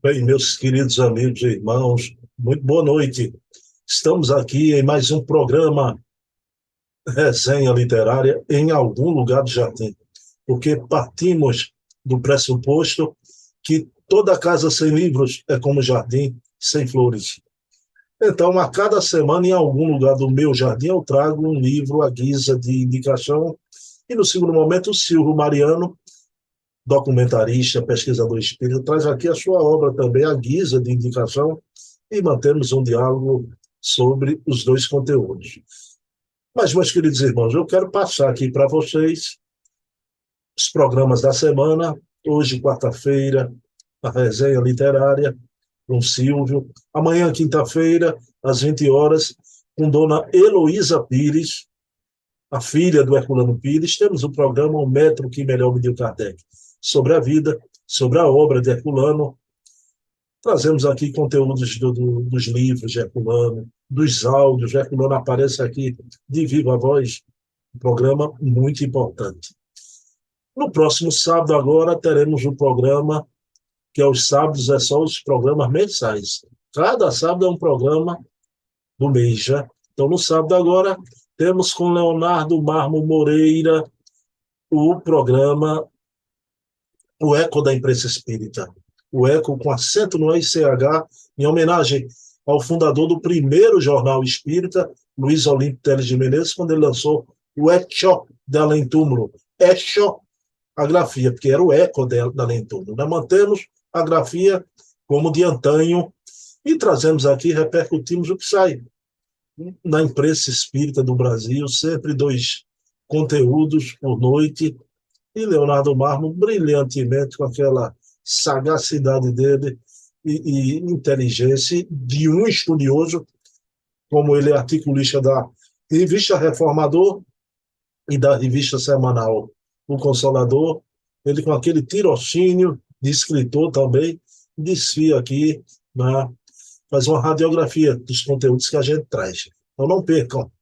Bem, meus queridos amigos e irmãos, muito boa noite. Estamos aqui em mais um programa Resenha Literária em algum lugar do jardim, porque partimos do pressuposto que toda casa sem livros é como jardim sem flores. Então, a cada semana, em algum lugar do meu jardim, eu trago um livro à guisa de indicação. E no segundo momento, o Silvio Mariano, documentarista, pesquisador espírita, traz aqui a sua obra também à guisa de indicação e mantemos um diálogo sobre os dois conteúdos. Mas, meus queridos irmãos, eu quero passar aqui para vocês os programas da semana. Hoje, quarta-feira, a resenha literária com Silvio. Amanhã, quinta-feira, às 20 horas, com Dona Heloísa Pires, a filha do Herculano Pires, temos o programa O Metro que Melhor Mediu Kardec, sobre a vida, sobre a obra de Herculano. Trazemos aqui conteúdos dos livros de Herculano, dos áudios. Herculano aparece aqui de viva voz, um programa muito importante. No próximo sábado, agora, teremos um programa que aos sábados é só os programas mensais. Cada sábado é um programa do mês, já. Então, no sábado agora, temos com Leonardo Marmo Moreira o programa O Eco da Imprensa Espírita. O Eco com acento no ECH, em homenagem ao fundador do primeiro jornal espírita, Luiz Olímpio Teles de Menezes, quando ele lançou o Echo de Além Túmulo. Echo, a grafia, porque era o eco de Além Túmulo. Nós mantemos a grafia como de antanho e trazemos aqui, repercutimos o que sai na imprensa espírita do Brasil, sempre dois conteúdos por noite, e Leonardo Marmo, brilhantemente, com aquela sagacidade dele e inteligência de um estudioso, como ele é articulista da Revista Reformador e da revista semanal O Consolador, ele com aquele tirocínio de escritor também, desfia aqui, né, faz uma radiografia dos conteúdos que a gente traz. Então não percam.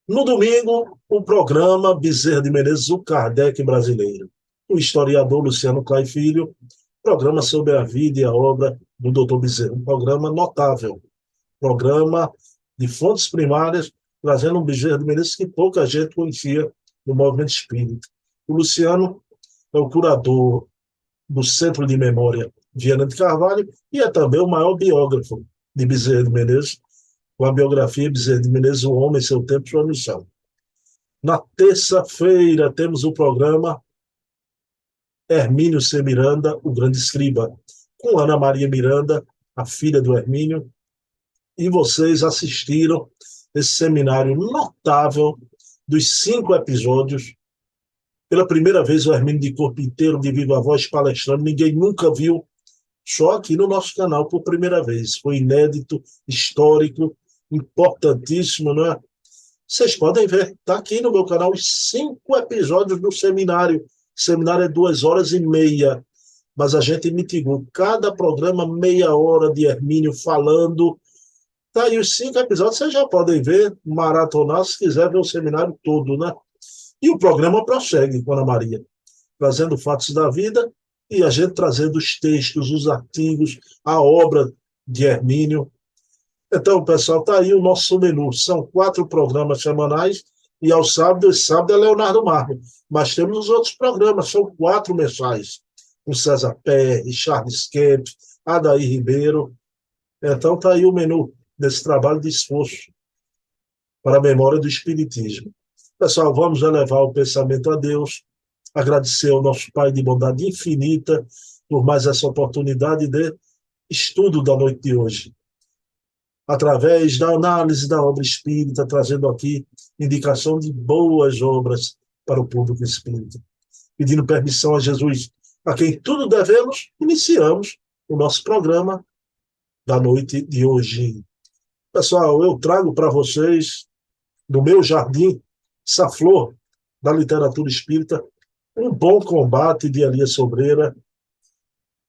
No domingo, o programa Bezerra de Menezes, o Kardec brasileiro. O historiador Luciano Clay Filho, programa sobre a vida e a obra do Dr. Bezerra. Um programa notável. Programa de fontes primárias, trazendo um Bezerra de Menezes que pouca gente conhecia no movimento espírita. O Luciano é o curador do Centro de Memória Viana de Carvalho e é também o maior biógrafo de Bezerra de Menezes, com a biografia Bezerra de Menezes, O Homem, Seu Tempo e Sua Missão. Na terça-feira, temos o programa Hermínio C. Miranda, o Grande Escriba, com Ana Maria Miranda, a filha do Hermínio, e vocês assistiram esse seminário notável dos 5 episódios. Pela primeira vez, o Hermínio de corpo inteiro, de viva voz, palestrando. Ninguém nunca viu, só aqui no nosso canal, por primeira vez. Foi inédito, histórico, importantíssimo, não é? Vocês podem ver, está aqui no meu canal os 5 episódios do seminário. O seminário é 2 horas e meia, mas a gente mitigou cada programa meia hora de Hermínio falando. Tá aí os 5 episódios, vocês já podem ver, maratonar, se quiser ver o seminário todo, né? E o programa prossegue com Ana Maria, trazendo fatos da vida e a gente trazendo os textos, os artigos, a obra de Hermínio. Então, pessoal, está aí o nosso menu. São 4 programas semanais e ao sábado, esse sábado é Leonardo Marmo. Mas temos os outros programas, são 4 mensais, com César Pérez, Charles Kemp, Adair Ribeiro. Então, está aí o menu desse trabalho de esforço para a memória do Espiritismo. Pessoal, vamos elevar o pensamento a Deus, agradecer ao nosso Pai de bondade infinita por mais essa oportunidade de estudo da noite de hoje, através da análise da obra espírita, trazendo aqui indicação de boas obras para o público espírita. Pedindo permissão a Jesus, a quem tudo devemos, iniciamos o nosso programa da noite de hoje. Pessoal, eu trago para vocês, do meu jardim, essa flor da literatura espírita, Um Bom Combate, de Elias Sobreira.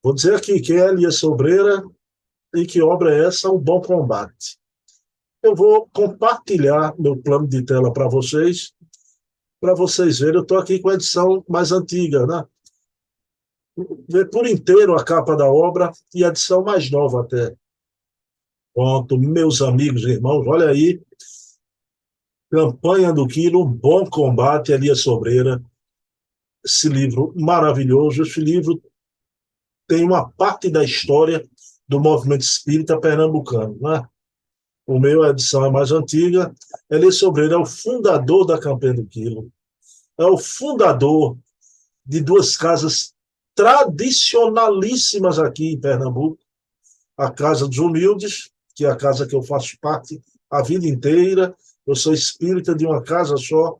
Vou dizer aqui quem é Elias Sobreira e que obra é essa, Um Bom Combate. Eu vou compartilhar meu plano de tela para vocês verem. Eu estou aqui com a edição mais antiga, né? Vê por inteiro a capa da obra e a edição mais nova até. Pronto, meus amigos e irmãos, olha aí, Campanha do Quilo, um Bom Combate, Elias Sobreira, esse livro maravilhoso. Esse livro tem uma parte da história do movimento espírita pernambucano, né? O meu, a edição é mais antiga. Elias Sobreira é o fundador da Campanha do Quilo, é o fundador de duas casas tradicionalíssimas aqui em Pernambuco, a Casa dos Humildes, que é a casa que eu faço parte a vida inteira. Eu sou espírita de uma casa só,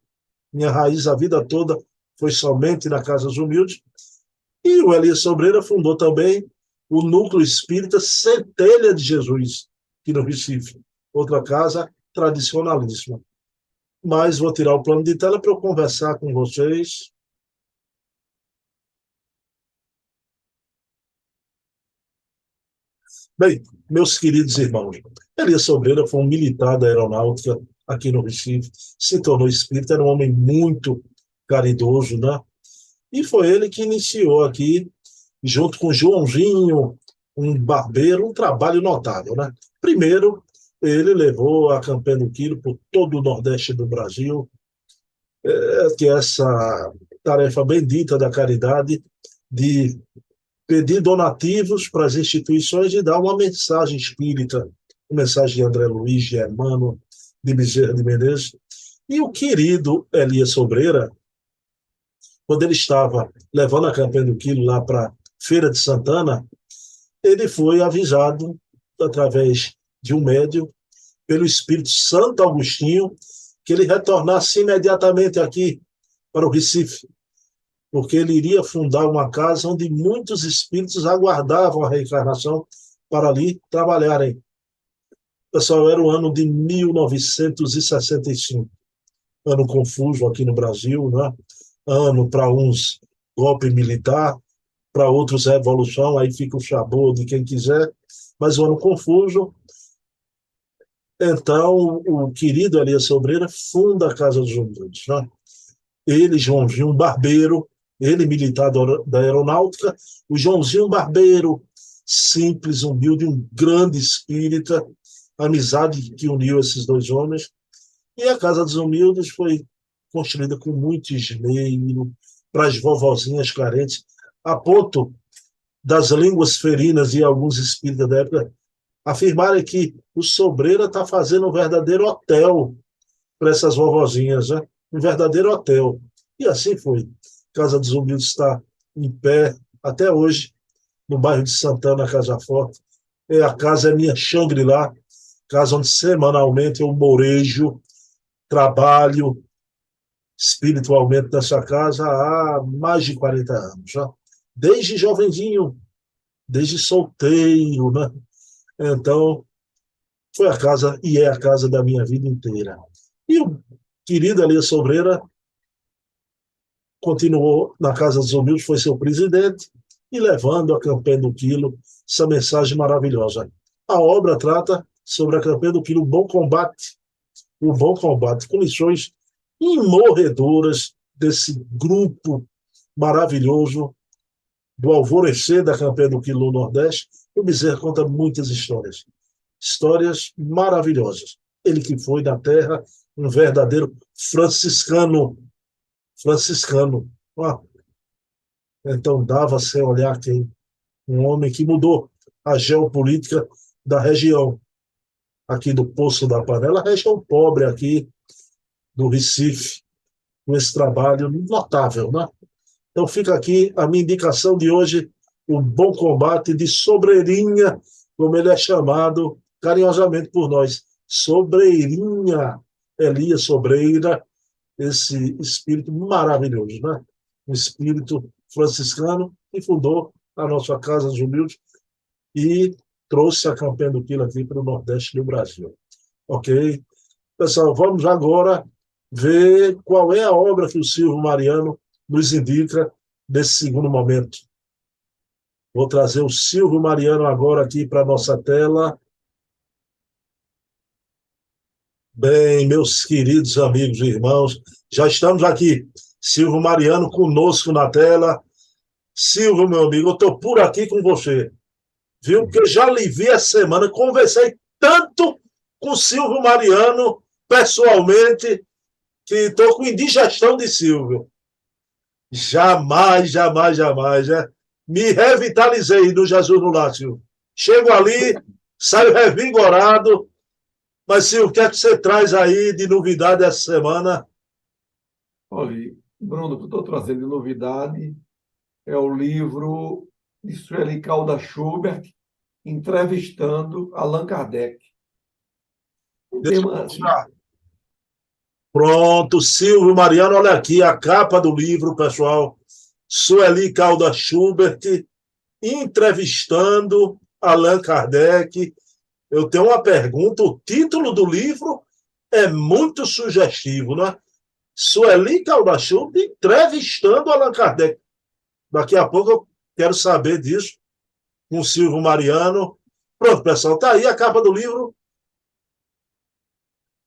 minha raiz a vida toda foi somente na Casa dos Humildes. E o Elias Sobreira fundou também o Núcleo Espírita Centelha de Jesus, aqui no Recife. Outra casa tradicionalíssima. Mas vou tirar o plano de tela para eu conversar com vocês. Bem, meus queridos irmãos, Elias Sobreira foi um militar da aeronáutica aqui no Recife, se tornou espírita, era um homem muito caridoso, né? E foi ele que iniciou aqui, junto com Joãozinho, um barbeiro, um trabalho notável, né? Primeiro, ele levou a Campanha do Quilo por todo o Nordeste do Brasil, que é essa tarefa bendita da caridade de pedir donativos para as instituições e dar uma mensagem espírita, uma mensagem de André Luiz, Germano, de Bezerra de Menezes. E o querido Elias Sobreira, quando ele estava levando a Campanha do Quilo lá para Feira de Santana, ele foi avisado, através de um médium, pelo Espírito Santo Agostinho, que ele retornasse imediatamente aqui para o Recife, porque ele iria fundar uma casa onde muitos espíritos aguardavam a reencarnação para ali trabalharem. Pessoal, era o ano de 1965, ano confuso aqui no Brasil, né? Ano para uns golpe militar, para outros revolução, aí fica o chabô de quem quiser, mas um ano confuso. Então, o querido Elias Sobreira funda a Casa dos Humildes, né? Ele, Joãozinho, um barbeiro, ele militar da aeronáutica, o Joãozinho, um barbeiro, simples, humilde, um grande espírita, amizade que uniu esses dois homens. E a Casa dos Humildes foi construída com muito esmero para as vovozinhas carentes, a ponto das línguas ferinas e alguns espíritas da época afirmarem que o Sobreira está fazendo um verdadeiro hotel para essas vovozinhas, né? Um verdadeiro hotel. E assim foi. Casa dos Humildes está em pé até hoje, no bairro de Santana, Casa Forte. A casa é minha Shangri-La, casa onde semanalmente eu morejo, trabalho espiritualmente nessa casa há mais de 40 anos. Já. Desde jovenzinho, desde solteiro, né? Então, foi a casa e é a casa da minha vida inteira. E o querido Elias Sobreira continuou na Casa dos Humildes, foi seu presidente, e levando a Campanha do Quilo, essa mensagem maravilhosa. A obra trata sobre a Campanha do Quilo, o bom combate, com lições imorredoras desse grupo maravilhoso do alvorecer da Campanha do Quilo no Nordeste. O Bezerra conta muitas histórias, histórias maravilhosas. Ele que foi na terra um verdadeiro franciscano. Então dava sem olhar quem? Um homem que mudou a geopolítica da região, aqui do Poço da Panela, região pobre aqui do Recife, com esse trabalho notável, né? Então fica aqui a minha indicação de hoje, o Bom Combate de Sobreirinha, como ele é chamado carinhosamente por nós. Sobreirinha, Elias Sobreira, esse espírito maravilhoso, né? Um espírito franciscano que fundou a nossa Casa dos Humildes e trouxe a Campanha do Quilo aqui para o Nordeste do Brasil. Ok? Pessoal, vamos agora ver qual é a obra que o Silvio Mariano nos indica nesse segundo momento. Vou trazer o Silvio Mariano agora aqui para a nossa tela. Bem, meus queridos amigos e irmãos, já estamos aqui. Silvio Mariano conosco na tela. Silvio, meu amigo, eu estou por aqui com você, viu? Porque já lhe vi essa semana, conversei tanto com Silvio Mariano, pessoalmente, que estou com indigestão de Silvio. Jamais, jamais, jamais. Né? Me revitalizei no Jesus no Lar, Silvio. Chego ali, saio revigorado. Mas, Silvio, o que é que você traz aí de novidade essa semana? Olha, Bruno, o que eu estou trazendo de novidade é o livro de Sueli Calda Schubert, entrevistando Allan Kardec. Um Deixa eu tema assim, mostrar. Pronto, Silvio Mariano, olha aqui a capa do livro, pessoal. Sueli Calda Schubert entrevistando Allan Kardec. Eu tenho uma pergunta, o título do livro é muito sugestivo, né? Sueli Calda Schubert entrevistando Allan Kardec. Daqui a pouco eu quero saber disso com o Silvio Mariano. Pronto, pessoal, tá aí a capa do livro.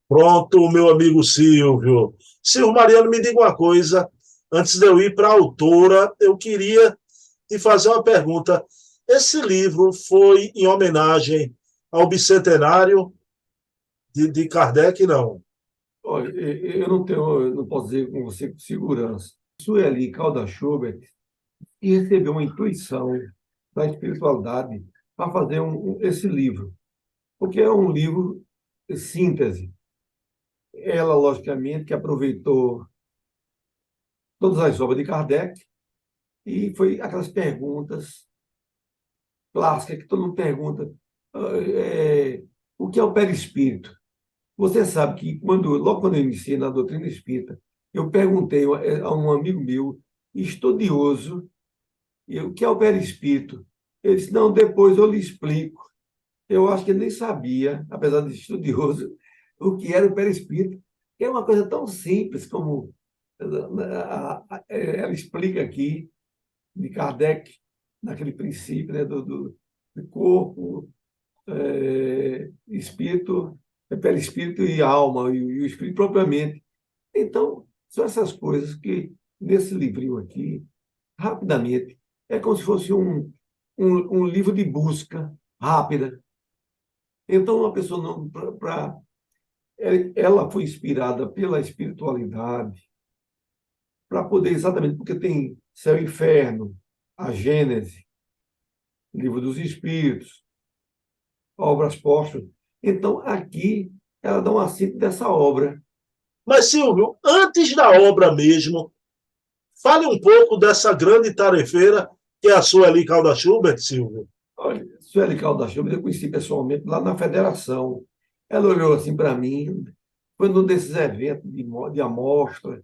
Pronto, meu amigo Silvio. Silvio Mariano, me diga uma coisa. Antes de eu ir para a autora, eu queria te fazer uma pergunta. Esse livro foi em homenagem ao bicentenário de Kardec, não? olha, eu não posso dizer com você com segurança. Sueli Calda Schubert recebeu uma intuição da espiritualidade para fazer esse livro, porque é um livro de síntese. Ela, logicamente, que aproveitou todas as obras de Kardec e foi aquelas perguntas clássicas que todo mundo pergunta. O que é o perispírito? Você sabe que logo quando eu iniciei na doutrina espírita, eu perguntei a um amigo meu, estudioso, o que é o perispírito? Ele disse, não, depois eu lhe explico. Eu acho que ele nem sabia, apesar de estudioso, o que era o perispírito, que é uma coisa tão simples como ela explica aqui, de Kardec, naquele princípio, né, do corpo, espírito, perispírito e alma, e o espírito propriamente. Então, são essas coisas que, nesse livrinho aqui, rapidamente, é como se fosse um livro de busca rápida. Então, uma pessoa não. Ela foi inspirada pela espiritualidade para poder, exatamente, porque tem céu e inferno, a Gênese, livro dos Espíritos, obras póstumas. Então, aqui, ela dá uma síntese dessa obra. Mas, Silvio, antes da obra mesmo, fale um pouco dessa grande tarefeira que é a Sueli Calda Schubert, Silvio. Olha, Sueli Caldas-Chaves, eu conheci pessoalmente lá na Federação. Ela olhou assim para mim, foi num desses eventos de amostra,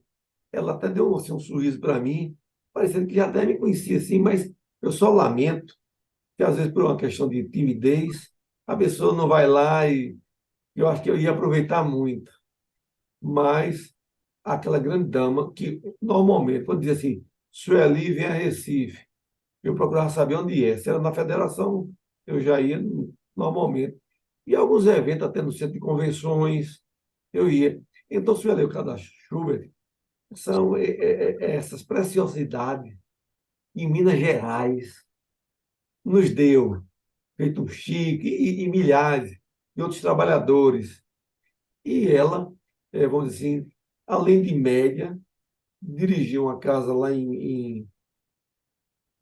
ela até deu assim, um sorriso para mim, parecendo que já até me conhecia assim, mas eu só lamento que às vezes por uma questão de timidez, a pessoa não vai lá e eu acho que eu ia aproveitar muito. Mas aquela grande dama que normalmente, quando diz assim, Sueli vem a Recife, eu procurava saber onde é. Se era na federação, eu já ia normalmente. E alguns eventos, até no centro de convenções, eu ia. Então, se eu ler o cadastro Schubert, são essas preciosidades em Minas Gerais, nos deu, feito um Chico e milhares de outros trabalhadores. E ela, vamos dizer assim, além de média, dirigiu uma casa lá em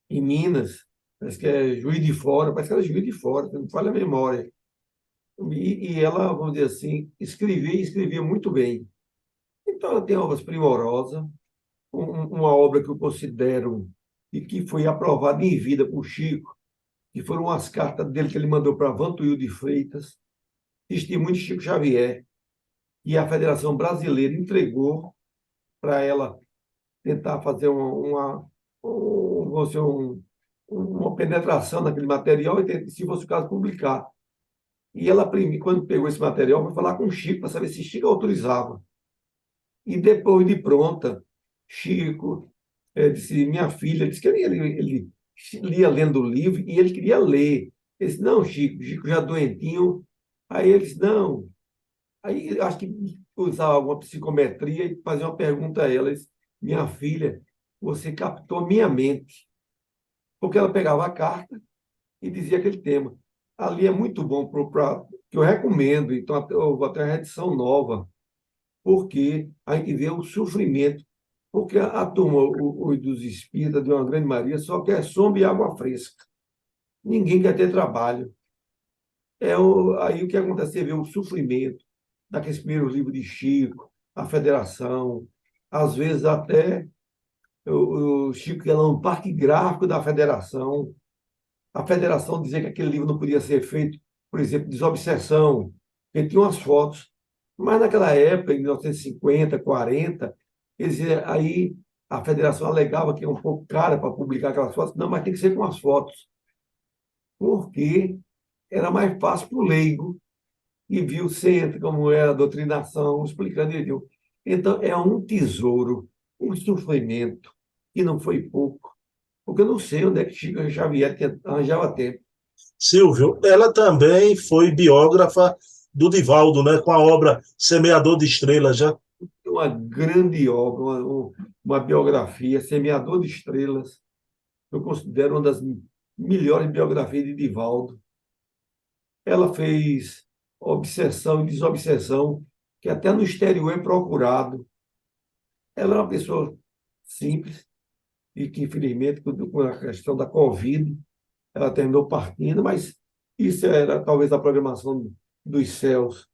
Minas, parece que é Juiz de Fora, parece que era Juiz de Fora, se não me falha a memória. E ela, vamos dizer assim, escrevia e escrevia muito bem. Então, ela tem obras primorosas, uma obra que eu considero e que foi aprovada em vida por Chico, que foram as cartas dele que ele mandou para Vantuil de Freitas, testemunho de Chico Xavier, e a Federação Brasileira entregou para ela tentar fazer vamos dizer, uma penetração naquele material e, se fosse o caso, publicar. E ela, quando pegou esse material, foi falar com o Chico para saber se Chico autorizava. E depois de pronta, Chico disse, minha filha, disse que ele lia lendo o livro e ele queria ler. Ele disse, não, Chico já doentinho. Aí ele disse, não. Aí acho que usava alguma psicometria e fazia uma pergunta a ela. Ele disse, minha filha, você captou minha mente. porque ela pegava a carta e dizia aquele tema. Ali é muito bom, que eu recomendo, então eu vou até uma edição nova, porque a gente vê o sofrimento, porque a turma dos espíritas de uma grande maioria só quer sombra e água fresca. Ninguém quer ter trabalho. Aí o que acontece? Você vê o sofrimento daqueles primeiros livros de Chico, a Federação, às vezes até o Chico ia lá no parque gráfico da Federação. A Federação dizia que aquele livro não podia ser feito, por exemplo, desobsessão, porque tinha umas fotos. Mas naquela época, em 1950, 40, aí a Federação alegava que era um pouco cara para publicar aquelas fotos. Não, mas tem que ser com as fotos, porque era mais fácil para o leigo e viu o centro, como era a doutrinação, explicando direitinho. Então, é um tesouro, um sofrimento, que não foi pouco, porque eu não sei onde é que Chico Xavier arranjava tempo. Silvio, ela também foi biógrafa do Divaldo, né, com a obra Semeador de Estrelas, já. Uma grande obra, uma biografia, Semeador de Estrelas, eu considero uma das melhores biografias de Divaldo. Ela fez Obsessão e Desobsessão, que até no exterior é procurado. Ela é uma pessoa simples e que, infelizmente, com a questão da Covid, ela terminou partindo, mas isso era talvez a programação dos céus.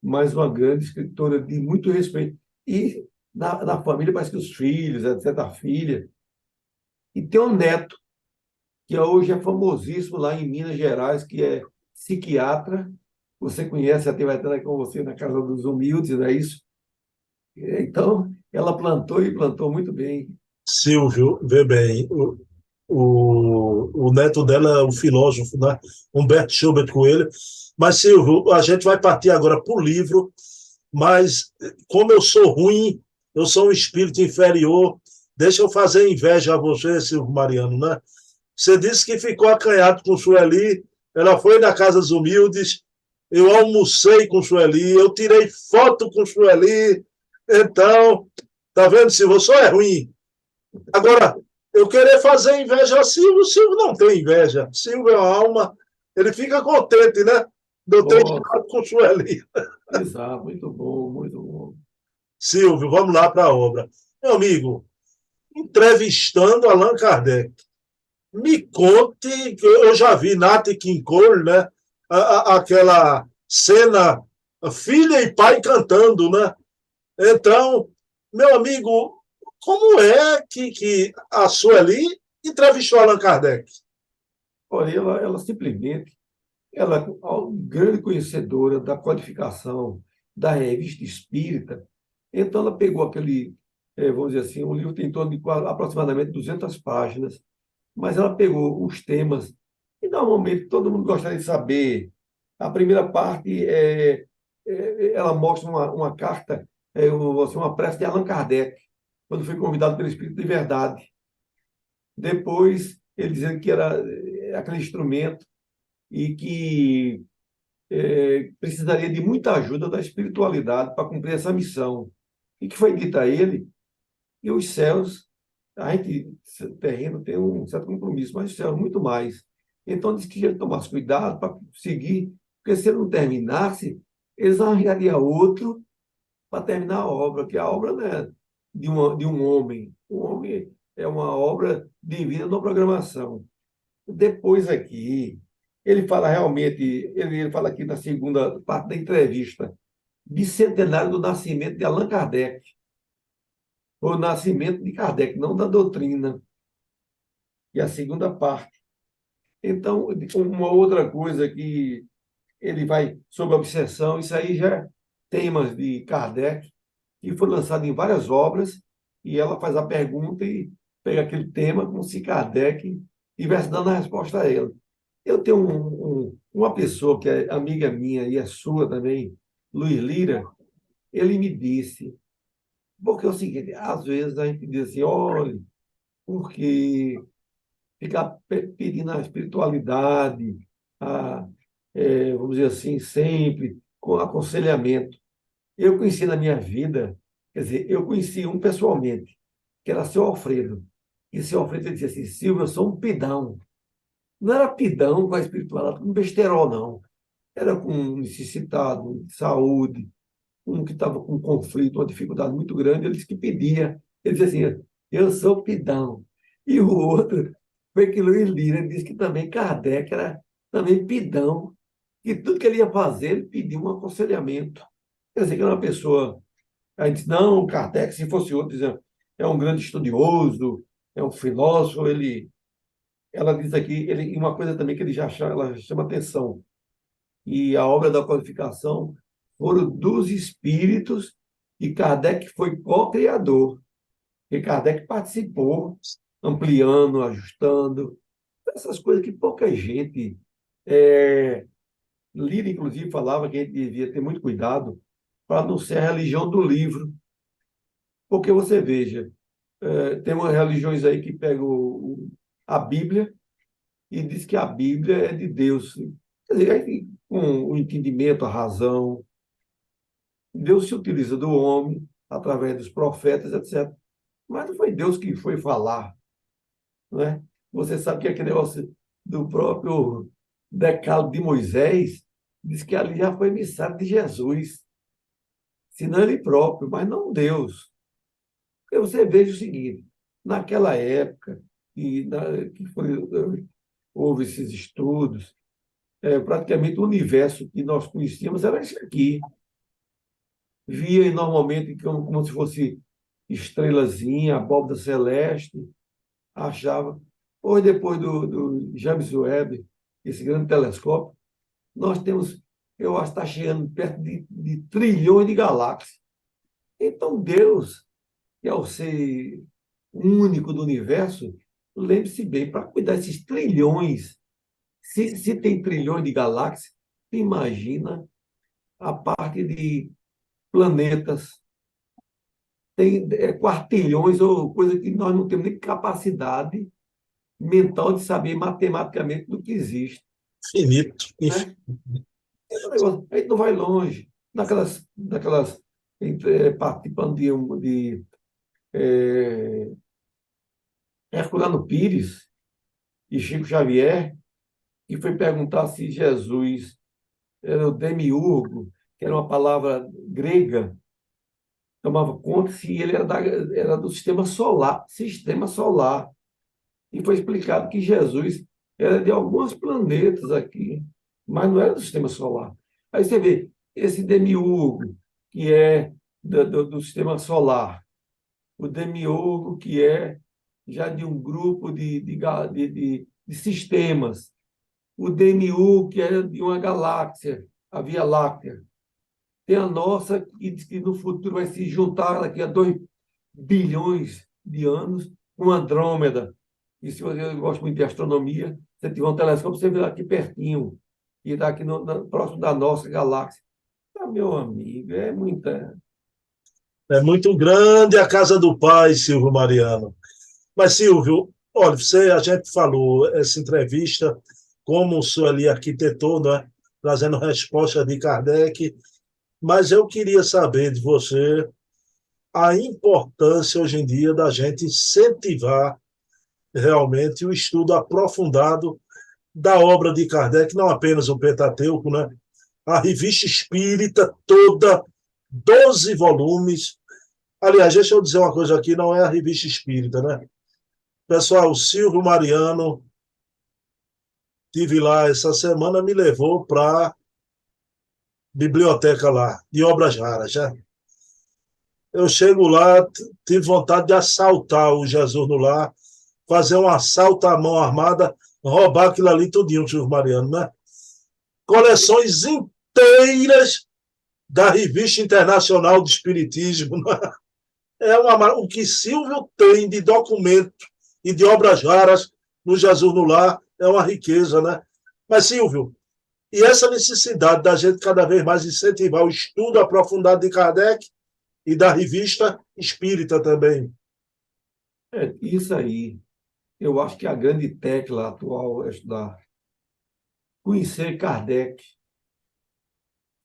Mais uma grande escritora de muito respeito. E na família, parece que os filhos, etc., a filha. E tem um neto, que hoje é famosíssimo lá em Minas Gerais, que é psiquiatra. Você conhece, até vai estar com você na Casa dos Humildes, não é isso? Então, ela plantou e plantou muito bem. Silvio, vê bem, o neto dela é o filósofo, né? Humberto Schubert Coelho. Mas, Silvio, a gente vai partir agora para o livro, mas como eu sou ruim, eu sou um espírito inferior, deixa eu fazer inveja a você, Silvio Mariano, né? Você disse que ficou acanhado com Sueli, ela foi na Casa dos Humildes, eu almocei com Sueli, eu tirei foto com Sueli, então, tá vendo, Silvio, eu só é ruim. Agora, eu querer fazer inveja a Silvio, o Silvio não tem inveja. Silvio é uma alma, ele fica contente, né? De eu ter Nossa, estado com Sueli. exato, muito bom, muito bom. Silvio, vamos lá para a obra. Meu amigo, entrevistando Allan Kardec. Me conte, que eu já vi Nat King Cole, né? Aquela cena, filha e pai cantando, né? Então, meu amigo, como é que a Sueli entrevistou Allan Kardec? Olha, ela simplesmente, ela é uma grande conhecedora da codificação da revista espírita. Então, ela pegou aquele, vamos dizer assim, um livro tem em torno de aproximadamente 200 páginas, mas ela pegou os temas e, normalmente, todo mundo gostaria de saber. A primeira parte ela mostra uma carta, uma prece de Allan Kardec, quando foi convidado pelo Espírito de Verdade. Depois, ele dizendo que era aquele instrumento e que precisaria de muita ajuda da espiritualidade para cumprir essa missão. E que foi dito a ele que os céus, a gente, terreno, tem um certo compromisso, mas os céus muito mais. Então, disse que ele tomasse cuidado para seguir, porque se ele não terminasse, eles arranjariam outro para terminar a obra, que a obra não é de um homem. O homem é uma obra divina na programação. Depois aqui, ele fala realmente, ele fala aqui na segunda parte da entrevista, bicentenário do nascimento de Allan Kardec, o nascimento de Kardec, não da doutrina. E a segunda parte. Então, uma outra coisa que ele vai sobre a obsessão, isso aí já é temas de Kardec, que foi lançado em várias obras, e ela faz a pergunta e pega aquele tema como se Kardec estivesse dando a resposta a ele. Eu tenho uma pessoa que é amiga minha e é sua também, Luiz Lira, ele me disse, porque é o seguinte, às vezes a gente diz assim, olha, porque ficar pedindo a espiritualidade, a, vamos dizer assim, sempre com aconselhamento. Eu conheci na minha vida, quer dizer, eu conheci um pessoalmente, que era seu Alfredo. E seu Alfredo dizia assim, Silvio, eu sou um pidão. Não era pidão com a espiritualidade, com besterol, não. Era com um necessitado de saúde, um que estava com um conflito, uma dificuldade muito grande, ele disse que pedia. Ele dizia assim, eu sou pidão. E o outro foi que Luiz Lira ele disse que também Kardec era também pidão, que tudo que ele ia fazer, ele pedia um aconselhamento. Quer dizer, que era uma pessoa. A gente, não, Kardec, se fosse outro, dizendo, é um grande estudioso, é um filósofo, ela diz aqui, e uma coisa também que ele ela chama atenção, e a obra da codificação foram dos espíritos e Kardec foi co-criador, e Kardec participou, ampliando, ajustando, essas coisas que pouca gente. É, Lira, inclusive, falava que a gente devia ter muito cuidado para não ser a religião do livro, porque você veja, tem umas religiões aí que pegam a Bíblia e diz que a Bíblia é de Deus. Quer dizer, aí, com o entendimento, a razão, Deus se utiliza do homem através dos profetas, etc. Mas não foi Deus que foi falar, não é? Você sabe que aquele negócio do próprio decálogo de Moisés diz que ali já foi emissário de Jesus, se não ele próprio, mas não Deus. Porque você veja o seguinte, naquela época houve esses estudos, praticamente o universo que nós conhecíamos era isso aqui. Via normalmente como se fosse estrelazinha, abóbora celeste, achava. Hoje, depois do James Webb, esse grande telescópio, nós temos, eu acho que está chegando perto de trilhões de galáxias. Então, Deus, que é o ser único do universo, lembre-se bem, para cuidar desses trilhões, se tem trilhões de galáxias, imagina a parte de planetas, tem quartilhões ou coisa que nós não temos nem capacidade mental de saber matematicamente do que existe, Finito. né? Esse negócio, a gente não vai longe. Naquelas participando de Herculano Pires e Chico Xavier, que foi perguntar se Jesus era o demiurgo, que era uma palavra grega, tomava conta se ele era do sistema solar, sistema solar. E foi explicado que Jesus era de alguns planetas aqui, mas não era do sistema solar. Aí você vê, esse demiurgo, que é do sistema solar, o demiurgo, que é já de um grupo de sistemas, o demiurgo, que é de uma galáxia, a Via Láctea. Tem a nossa, que diz que no futuro vai se juntar daqui a 2 bilhões de anos com Andrômeda. E se você gosta muito de astronomia, se você tiver um telescópio, você vê aqui pertinho, e está aqui próximo da nossa galáxia. Ah, meu amigo, é muita. É muito grande a casa do pai, Silvio Mariano. Mas, Silvio, olha, a gente falou essa entrevista, como o senhor ali arquitetou, né, trazendo resposta de Kardec, mas eu queria saber de você a importância hoje em dia da gente incentivar realmente o estudo aprofundado da obra de Kardec, não apenas o Pentateuco, né? A revista espírita toda, 12 volumes. Aliás, deixa eu dizer uma coisa aqui, não é a revista espírita, né? Pessoal, o Silvio Mariano, tive lá essa semana, me levou para a biblioteca lá, de obras raras, né? Eu chego lá, tive vontade de assaltar o Jesus no Lar, fazer um assalto à mão armada, roubar aquilo ali tudinho, Silvio Mariano, né? Coleções inteiras da Revista Internacional de Espiritismo. Né? O que Silvio tem de documento e de obras raras no Jesus no Lar é uma riqueza, né? Mas, Silvio, e essa necessidade da gente cada vez mais incentivar o estudo aprofundado de Kardec e da revista espírita também. Isso aí, eu acho que a grande tecla atual é estudar, conhecer Kardec.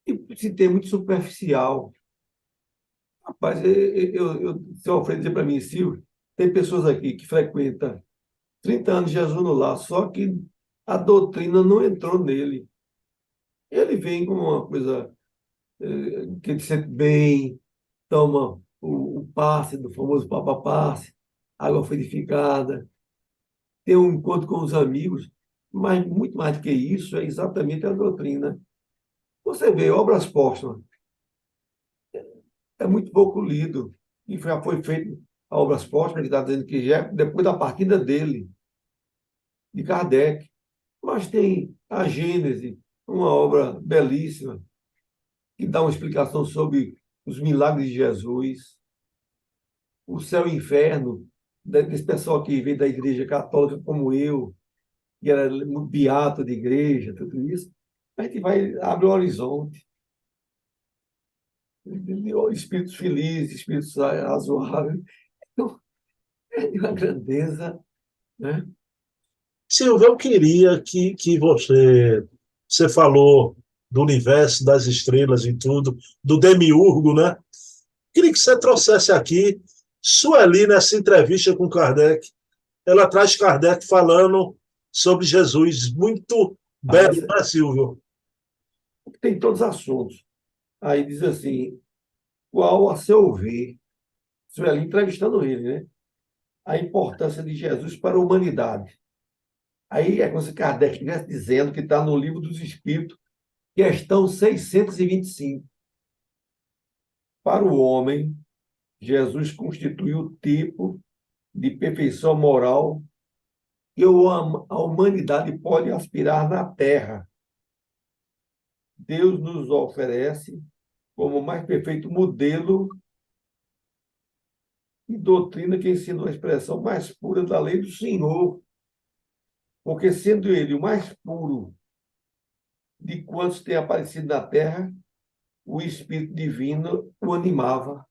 E se tem muito superficial. Rapaz, seu Alfredo dizia para mim, Silvio, Tem pessoas aqui que frequentam 30 anos de Jesus no lar, só que a doutrina não entrou nele. Ele vem com uma coisa que ele se sente bem, toma o passe, do famoso Papa Passe, água fluidificada, tem um encontro com os amigos, mas muito mais do que isso, é exatamente a doutrina. Você vê, Obras Póstumas, é muito pouco lido, e já foi feito a Obras Póstumas, que está dizendo que já é depois da partida dele, de Kardec. Mas tem a Gênese, uma obra belíssima, que dá uma explicação sobre os milagres de Jesus, o céu e o inferno, desse pessoal que veio da Igreja Católica como eu, que era muito beato de igreja, tudo isso. A gente vai, abre o horizonte, espíritos felizes, espíritos razoáveis. Então, é de uma grandeza, né? Silvio, eu queria que você falou do universo, das estrelas e tudo, do demiurgo, né? Queria que você trouxesse aqui Sueli nessa entrevista com Kardec. Ela traz Kardec falando sobre Jesus. Muito Ah, belo, né, Silvio? tem todos os assuntos. Aí diz assim, qual, a seu ver, Sueli entrevistando ele, né? A importância de Jesus para a humanidade. Aí é como se Kardec estivesse dizendo que está no Livro dos Espíritos, questão 625. Para o homem, Jesus constituiu o tipo de perfeição moral que a humanidade pode aspirar na Terra. Deus nos oferece como o mais perfeito modelo e doutrina que ensina a expressão mais pura da lei do Senhor, porque sendo ele o mais puro de quantos têm aparecido na Terra, o Espírito Divino o animava,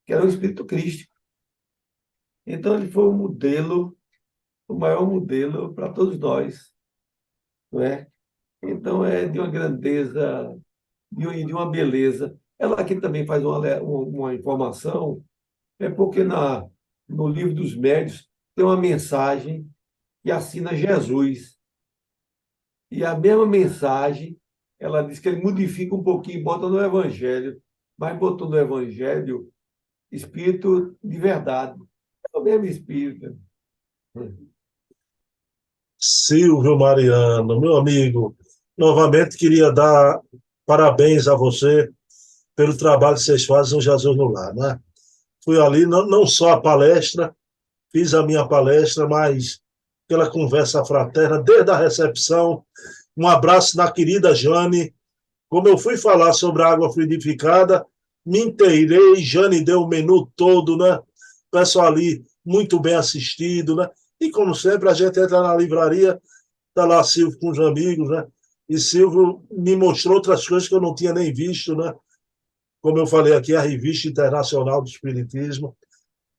que era o Espírito Cristo. Então, ele foi um modelo, o maior modelo para todos nós, não é? Então, é de uma grandeza de uma beleza. Ela aqui também faz uma informação, é porque no livro dos médios tem uma mensagem que assina Jesus. E a mesma mensagem, ela diz que ele modifica um pouquinho, bota no Evangelho, mas botou no Evangelho Espírito de verdade. É o mesmo Espírito. Silvio Mariano, meu amigo, novamente queria dar parabéns a você pelo trabalho que vocês fazem no Jesus no Lar, né? Fui ali, não só a palestra, fiz a minha palestra, mas pela conversa fraterna, desde a recepção. Um abraço na querida Jane. Como eu fui falar sobre a água fluidificada, me inteirei, Jane deu o menu todo, né? O pessoal ali muito bem assistido, né? E como sempre, a gente entra na livraria, tá lá Silvio com os amigos, né? E Silvio me mostrou outras coisas que eu não tinha nem visto, né? Como eu falei aqui, a Revista Internacional do Espiritismo.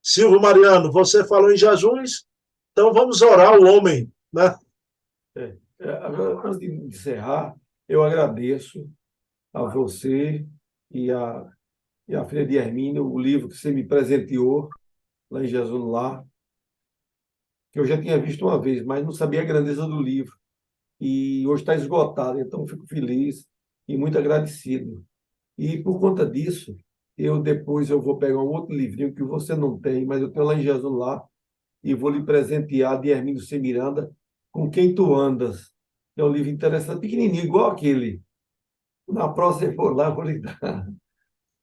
Silvio Mariano, você falou em Jesus, então vamos orar o homem, né? Agora, antes de encerrar, eu agradeço a você e a filha de Hermínio o livro que você me presenteou lá em Jesus no Lar, que eu já tinha visto uma vez, mas não sabia a grandeza do livro. E hoje está esgotado, então fico feliz e muito agradecido. E por conta disso, eu vou pegar um outro livrinho que você não tem, mas eu tenho lá em Jesus no Lar, e vou lhe presentear de Hermínio C. Miranda, Com Quem Tu Andas. É um livro interessante, pequenininho, igual aquele. Na próxima, eu vou lá, vou lhe dar.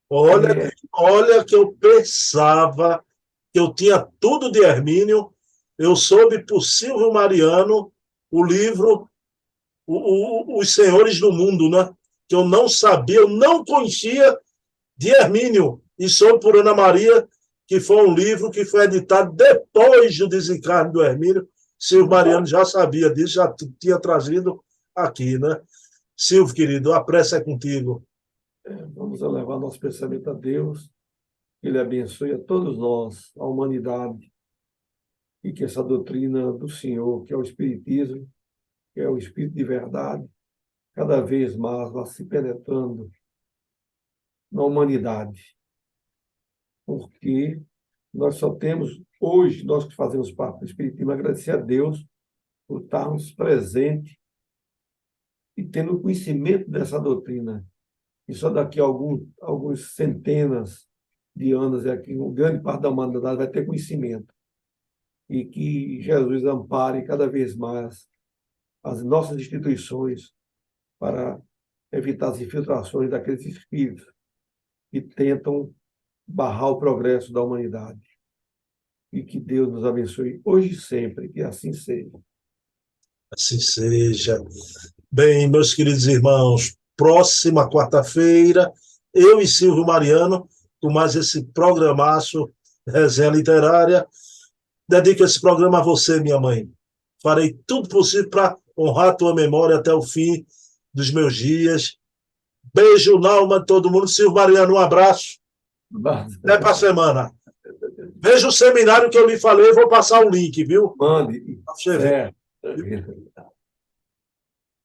Olha, E, olha que eu pensava que eu tinha tudo de Hermínio, eu soube por Silvio Mariano o livro Os Senhores do Mundo, né? Que eu não sabia, eu não conhecia de Hermínio, e soube por Ana Maria, que foi um livro que foi editado depois do desencarne do Hermínio. Silvio Mariano já sabia disso, já tinha trazido aqui, né? Silvio, querido, a pressa é contigo. vamos elevar nosso pensamento a Deus, que Ele abençoe a todos nós, a humanidade, e que essa doutrina do Senhor, que é o Espiritismo, que é o Espírito de verdade, cada vez mais vá se penetrando na humanidade, porque nós só temos, hoje, nós que fazemos parte do Espiritismo, agradecer a Deus por estarmos presentes e tendo conhecimento dessa doutrina. E só daqui a alguns centenas de anos é que uma grande parte da humanidade vai ter conhecimento. E que Jesus ampare cada vez mais as nossas instituições para evitar as infiltrações daqueles espíritos que tentam barrar o progresso da humanidade. E que Deus nos abençoe hoje e sempre, que assim seja. Assim seja. Bem, meus queridos irmãos, próxima quarta-feira, eu e Silvio Mariano, com mais esse programaço Resenha Literária. Dedico esse programa a você, minha mãe. Farei tudo possível para honrar a tua memória até o fim dos meus dias. Beijo na alma de todo mundo. Silvio Mariano, um abraço. Até para a semana. Veja o seminário que eu lhe falei, vou passar o link, viu? Mande. Pra você ver. Certo.